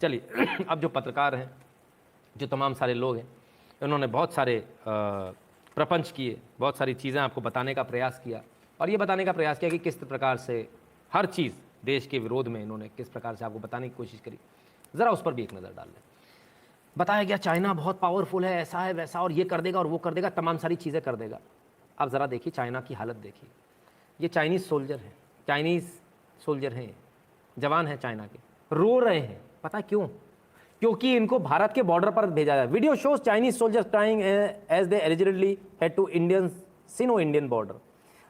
चलिए अब जो पत्रकार हैं, जो तमाम सारे लोग हैं, उन्होंने बहुत सारे प्रपंच किए, बहुत सारी चीज़ें आपको बताने का प्रयास किया और ये बताने का प्रयास किया कि किस प्रकार से हर चीज़ देश के विरोध में इन्होंने किस प्रकार से आपको बताने की कोशिश करी। ज़रा उस पर भी एक नज़र डाल लें। बताया गया चाइना बहुत पावरफुल है, ऐसा है वैसा, और ये कर देगा और वो कर देगा, तमाम सारी चीज़ें कर देगा। अब ज़रा देखिए चाइना की हालत देखिए। ये चाइनीज़ सोल्जर हैं, चाइनीज़ सोल्जर हैं, जवान हैं चाइना के, रो रहे हैं। पता है क्यों? क्योंकि इनको भारत के बॉर्डर पर भेजा जाए। Video shows Chinese soldiers crying as they allegedly head to Indian Sino Indian border.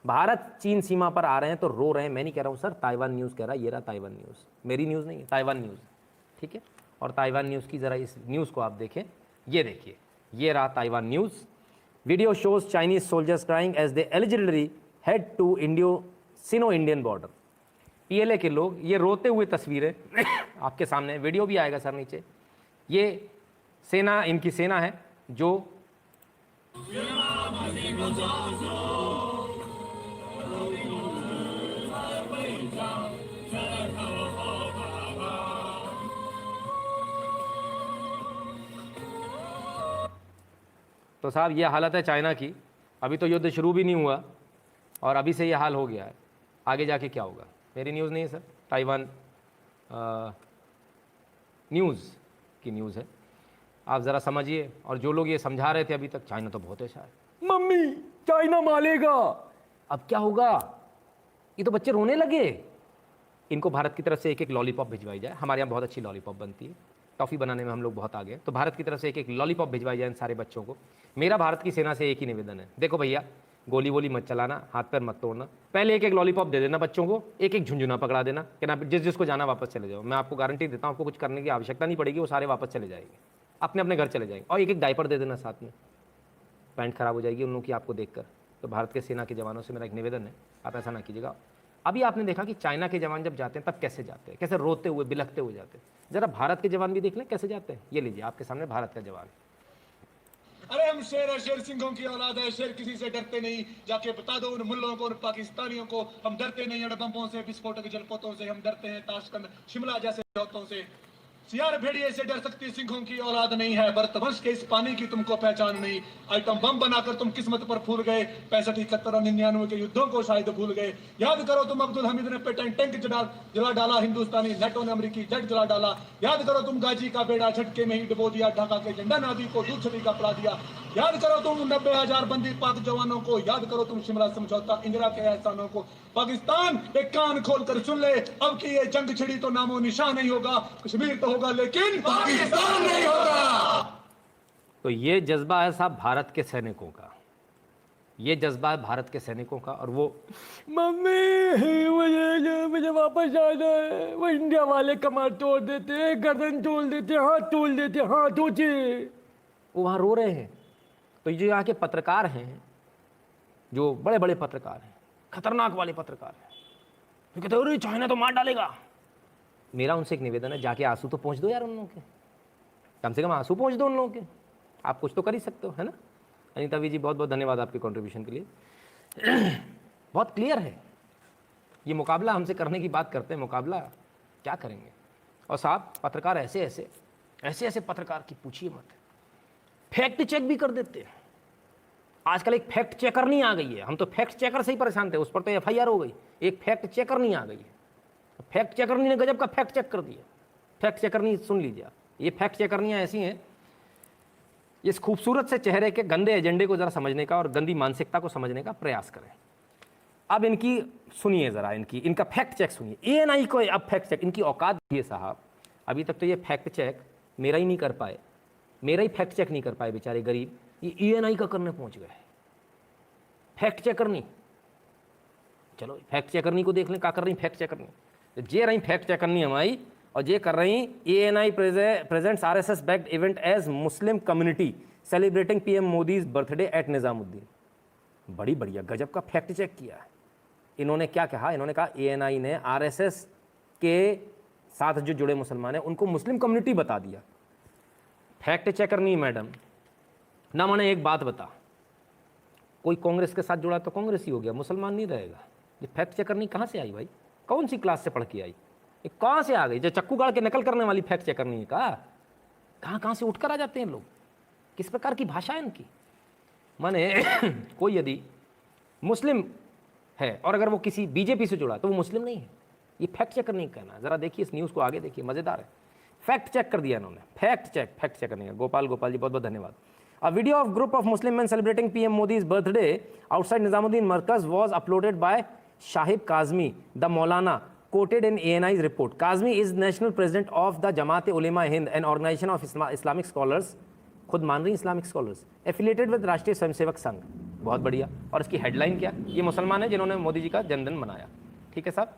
Bharat चीन सीमा पर आ रहे हैं तो रो रहे हैं। मैं नहीं कह रहा हूं सर, ताइवान न्यूज़ कह रहा है। ये रहा ताइवान न्यूज़, मेरी न्यूज़ नहीं है, ताइवान न्यूज़, ठीक है। और ताइवान न्यूज़ की ज़रा इस न्यूज़ को आप देखें, ये देखिए, ये रहा Taiwan news. Video shows Chinese soldiers crying as they allegedly head to Indo Sino Indian border. PLA के लोग ये रोते हुए तस्वीरें आपके सामने, वीडियो भी आएगा सर नीचे। ये सेना, इनकी सेना है जो तो साहब ये हालत है चाइना की। अभी तो युद्ध शुरू भी नहीं हुआ और अभी से ये हाल हो गया है। आगे जाके क्या होगा? मेरी न्यूज़ नहीं है सर, ताइवान न्यूज़ की न्यूज़ है। आप ज़रा समझिए। और जो लोग ये समझा रहे थे अभी तक, चाइना तो बहुत ऐसा है, मम्मी चाइना मारेगा, अब क्या होगा? ये तो बच्चे रोने लगे। इनको भारत की तरफ से एक एक लॉलीपॉप भिजवाई जाए। हमारे यहाँ बहुत अच्छी लॉलीपॉप बनती है, टॉफ़ी बनाने में हम लोग बहुत आगे हैं। तो भारत की तरफ से एक एक लॉलीपॉप भिजवाई जाए इन सारे बच्चों को। मेरा भारत की सेना से एक ही निवेदन है, देखो भैया, गोली वोली मत चलाना, हाथ पैर मत तोड़ना, पहले एक एक लॉलीपॉप दे देना बच्चों को, एक एक झुंझुना पकड़ा देना कि ना जिस जिसको जाना वापस चले जाओ। मैं आपको गारंटी देता हूँ, आपको कुछ करने की आवश्यकता नहीं पड़ेगी, वो सारे वापस चले जाएंगे, अपने अपने घर चले जाएंगे। और एक एक डायपर दे देना साथ में, पैंट खराब हो जाएगी उन लोगों की आपको देखकर। तो भारत के सेना के जवानों से मेरा एक निवेदन है, आप ऐसा ना कीजिएगा। अभी आपने देखा कि चाइना के जवान जब जाते हैं तब कैसे जाते हैं, कैसे रोते हुए बिलखते हुए जाते हैं। जरा भारत के जवान भी देख लें कैसे जाते हैं। ये लीजिए आपके सामने भारत का जवान। अरे हम शेर है, शेर सिंहों की औलाद है, शेर किसी से डरते नहीं। जाके बता दो उन मुल्लों को, उन पाकिस्तानियों को, हम डरते नहीं अड़बम्बों से, विस्फोटक जलपोतों से, हम डरते हैं ताशकंद शिमला जैसे होतों से। सियार भेड़िए से डर सकती सिंहों की औलाद नहीं है। भरतवंश के इस पानी की तुमको पहचान नहीं। आइटम बम बनाकर तुम किस्मत पर फूल गए। 65, 71 और 99 के युद्धों को शायद भूल गए। याद करो तुम अब्दुल हमीद ने पेटेंट टैंक जला डाला, हिंदुस्तानी नेटो ने अमेरिकी जेट जला डाला। याद करो तुम गाजी का बेड़ा झटके में ही डुबो दिया, ढाका के झंडा नादी को दूध छड़ी का पड़ा दिया। याद करो तुम 90,000 बंदी पाक जवानों को। याद करो तुम शिमला समझौता, इंदिरा के एहसानों को। पाकिस्तान एक कान खोल कर सुन ले, अब की ये जंग छिड़ी तो नामो निशान नहीं होगा। कश्मीर तो होगा लेकिन पाकिस्तान नहीं होगा। तो ये जज्बा है साहब भारत के सैनिकों का, ये जज्बा है भारत के सैनिकों का। और वो मम्मी मुझे वापस आना है, वो इंडिया वाले कमर तोड़ देते हैं, गर्दन तोड़ देते हैं, हाथ तोड़ देते हैं, हाथ ऊंचे, वो वहाँ रो रहे हैं। तो ये जो यहाँ के पत्रकार हैं, जो बड़े बड़े पत्रकार हैं, खतरनाक वाले पत्रकार हैं, तो कहते अरे चाइना तो मार डालेगा। मेरा उनसे एक निवेदन है, जाके आंसू तो पहुँच दो यार उन लोगों के, कम से कम आंसू पहुँच दो उन लोगों के। आप कुछ तो कर ही सकते हो, है ना। अनीता वी जी बहुत बहुत धन्यवाद आपके कंट्रीब्यूशन के लिए। बहुत क्लियर है ये मुकाबला हमसे करने की बात करते हैं, मुकाबला क्या करेंगे। और साहब पत्रकार ऐसे ऐसे ऐसे ऐसे पत्रकार की पूछिए मत, फैक्ट चेक भी कर देते हैं। आजकल एक फैक्ट चेकर नहीं आ गई है, हम तो फैक्ट चेकर से ही परेशान थे, उस पर तो एफआईआर हो गई। एक फैक्ट चेकर नहीं आ गई है, फैक्ट चेकरनी ने गजब का फैक्ट चेक कर दिया। फैक्ट चेकरनी सुन लीजिए आप, ये फैक्ट चेकरनियाँ ऐसी हैं, इस खूबसूरत से चेहरे के गंदे एजेंडे को ज़रा समझने का और गंदी मानसिकता को समझने का प्रयास करें। अब इनकी सुनिए ज़रा, इनका फैक्ट चेक सुनिए। एएनआई को अब फैक्ट चेक, इनकी औकात ये साहब, अभी तक तो ये फैक्ट चेक मेरा ही नहीं कर पाए, मेरा ही फैक्ट चेक नहीं कर पाए बेचारे गरीब, ये एएनआई का करने पहुंच गए। फैक्ट चेकरनी, चलो फैक्ट चेकरनी को देख लें क्या कर रही फैक्ट चेकरनी। तो जे रही फैक्ट चेकरनी हमारी, और ये कर रही ANI presents RSS backed event as Muslim community celebrating PM Modi's birthday at Nizamuddin. बड़ी बढ़िया गजब का फैक्ट चेक किया है इन्होंने। क्या कहा इन्होंने? कहा एएनआई ने आरएसएस के साथ जो जुड़े मुसलमान हैं उनको मुस्लिम कम्युनिटी बता दिया। फैक्ट चेकर नहीं मैडम ना, माने एक बात बता, कोई कांग्रेस के साथ जुड़ा तो कांग्रेस ही हो गया, मुसलमान नहीं रहेगा। ये फैक्ट चेकर नहीं कहाँ से आई भाई, कौन सी क्लास से पढ़ के आई? ये कहाँ से आ गई? जो चक्कू गाड़ के नकल करने वाली फैक्ट चेक करनी है का? कहाँ कहाँ से उठकर आ जाते हैं लोग? किस प्रकार की भाषा है इनकी? माने कोई यदि मुस्लिम है और अगर वो किसी बीजेपी से जुड़ा तो वो मुस्लिम नहीं है। ये फैक्ट चेक नहीं कहना। जरा देखिए इस न्यूज़ को आगे देखिए, मज़ेदार है। फैक्ट चेक कर दिया इन्होंने, फैक्ट चेक करने का। गोपाल जी बहुत बहुत धन्यवाद। A video of group of Muslim men celebrating PM Modi's birthday outside Nizamuddin Markaz was uploaded by Shahib Kazmi, the Maulana, quoted in ANI's report. Kazmi is national president of the Jamaat-e-Ulema-e-Hind, an organization of Islamic scholars, खुद मान रही Islamic scholars, affiliated with राष्ट्रीय स्वयंसेवक संघ। बहुत बढ़िया। और इसकी headline क्या? ये मुसलमान है जिन्होंने मोदी जी का जन्मदिन मनाया। ठीक है साहब,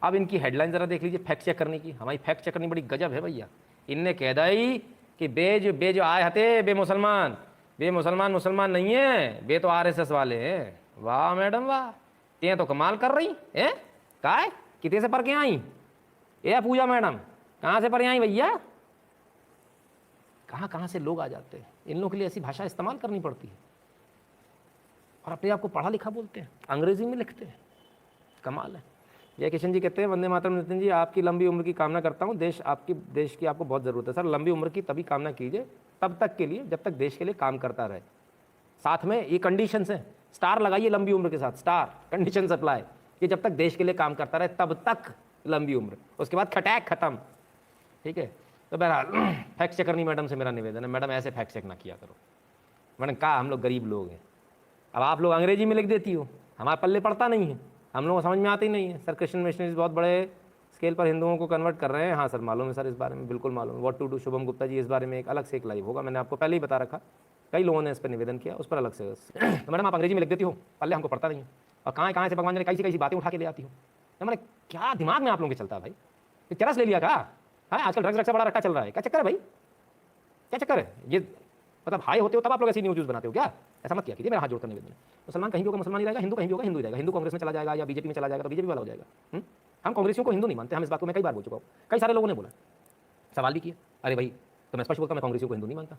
अब इनकी हेडलाइन ज़रा देख लीजिए फैक्ट चेक करने की। हमारी फैक्ट चेक करनी बड़ी गजब है भैया। इनने कह दी कि बे जो आए हते बे मुसलमान मुसलमान नहीं है, बे तो RSS वाले हैं। वाह मैडम वाह, ते तो कमाल कर रही है। काय कितने से पढ़ के आई? ए पूजा मैडम कहाँ से पढ़ आई भैया? कहाँ कहाँ से लोग आ जाते हैं। इन लोगों के लिए ऐसी भाषा इस्तेमाल करनी पड़ती है और अपने आप को पढ़ा लिखा बोलते हैं, अंग्रेजी में लिखते हैं। कमाल है। जय किशन जी कहते हैं वंदे मातरम नितिन जी, आपकी लंबी उम्र की कामना करता हूँ। देश की आपको बहुत ज़रूरत है। सर लंबी उम्र की तभी कामना कीजिए तब तक के लिए जब तक देश के लिए काम करता रहे। साथ में ये कंडीशंस हैं, स्टार लगाइए लंबी उम्र के साथ, स्टार कंडीशन अप्लाई, कि जब तक देश के लिए काम करता रहे तब तक लंबी उम्र, उसके बाद खटैक खत्म। ठीक है, तो बहरहाल फैक्ट चेक करनी मैडम से मेरा निवेदन है, मैडम ऐसे फैक्ट चेक ना किया करो। मैंने कहा हम लोग गरीब लोग हैं। अब आप लोग अंग्रेजी में लिख देती हो, हमारे पल्ले पड़ता नहीं है, हम लोगों को समझ में आती नहीं है। सर क्रिश्चियन मिशनरीज बहुत बड़े स्केल पर हिंदुओं को कन्वर्ट कर रहे हैं। हाँ सर मालूम है सर, इस बारे में बिल्कुल मालूम है। What to do Shubham Gupta ji, इस बारे में एक अलग से एक लाइव होगा, मैंने आपको पहले ही बता रखा। कई लोगों ने इस पर निवेदन किया, उस पर अलग से। तो मैडम आप अंग्रेजी में लिख देती हो, पल्ले हमको पड़ता नहीं है, और कहाँ कहाँ से भगवान ने कैसी बातें उठा के ले आती हो। मैंने क्या दिमाग में आप लोगों के चलता है भाई? चरस ले लिया का? हाँ आजकल ड्रग्स से बड़ा रखा चल रहा है, क्या चक्कर है भाई? क्या चक्कर है ये? मतलब हाई होते हो तब आप लोग ऐसी न्यूज़ बनाते हो क्या? ऐसा मत किया कीजिए, मेरा हाथ जोड़कर निवेदन है। मुसलमान कहीं भी होगा मुसलमान ही रहेगा, हिंदू कहीं भी होगा हिंदू ही रहेगा। हिंदू कांग्रेस में चला जाएगा या बीजेपी में चला जाएगा तो बीजेपी वाला हो जाएगा। हम कांग्रेसियों को हिंदू नहीं मानते, हम इस बात को मैं कई बार बोल चुका हूँ, कई सारे लोगों ने बोला, सवाल भी किया, अरे भाई तो मैं स्पष्ट बोलता मैं कांग्रेसियों को हिंदू नहीं मानता।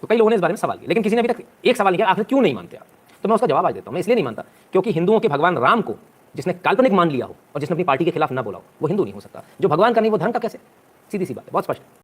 तो कई लोगों ने इस बारे में सवाल किया, लेकिन किसी ने अभी तक एक सवाल नहीं किया आखिर क्यों नहीं मानते आप? तो मैं उसका जवाब आज देता हूँ। मैं इसलिए नहीं मानता क्योंकि हिंदुओं के भगवान राम को जिसने काल्पनिक मान लिया हो और जिसने अपनी पार्टी के खिलाफ ना बोला हो वो हिंदू नहीं हो सकता। जो भगवान का नहीं वो धर्म का कैसे? सीधी सी बात है, बहुत स्पष्ट।